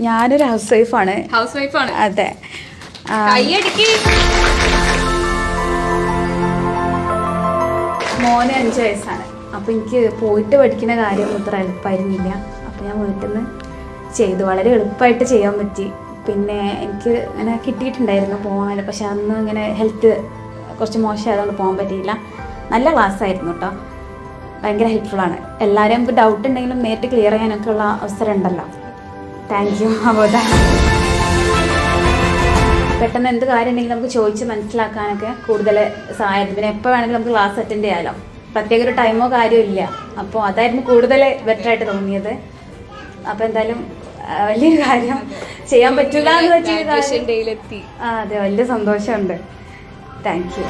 ഞാനൊരു ഹൗസ് വൈഫാണ്. അതെ. മോന് 5 വയസ്സാണ്. അപ്പോൾ എനിക്ക് പോയിട്ട് പഠിക്കുന്ന കാര്യം അത്ര എളുപ്പമായിരുന്നില്ല. അപ്പോൾ ഞാൻ വീട്ടിൽ നിന്ന് ചെയ്തു. വളരെ എളുപ്പമായിട്ട് ചെയ്യാൻ പറ്റി. പിന്നെ എനിക്ക് അങ്ങനെ കിട്ടിയിട്ടുണ്ടായിരുന്നു പോകാൻ, പക്ഷെ അന്ന് ഇങ്ങനെ ഹെൽത്ത് കുറച്ച് മോശമായതുകൊണ്ട് പോകാൻ പറ്റിയില്ല. നല്ല ക്ലാസ്സായിരുന്നു കേട്ടോ, ഭയങ്കര ഹെൽപ്ഫുള്ളാണ്. എല്ലാവരും നമുക്ക് ഡൗട്ട് ഉണ്ടെങ്കിലും നേരിട്ട് ക്ലിയർ ചെയ്യാനൊക്കെ ഉള്ള അവസരം ഉണ്ടല്ലോ. താങ്ക് യു അബോധ. പെട്ടെന്ന് എന്ത് കാര്യം ഉണ്ടെങ്കിലും നമുക്ക് ചോദിച്ച് മനസ്സിലാക്കാനൊക്കെ കൂടുതൽ സഹായം. പിന്നെ എപ്പോൾ വേണമെങ്കിലും നമുക്ക് ക്ലാസ് അറ്റൻഡ് ചെയ്യാമല്ലോ, പ്രത്യേക ഒരു ടൈമോ കാര്യമോ ഇല്ല. അപ്പോൾ അതായിരുന്നു കൂടുതൽ ബെറ്ററായിട്ട് തോന്നിയത്. അപ്പോൾ എന്തായാലും വലിയൊരു കാര്യം ചെയ്യാൻ പറ്റില്ല എന്ന് വെച്ചാൽ അതെ, വലിയ സന്തോഷമുണ്ട്. Thank you.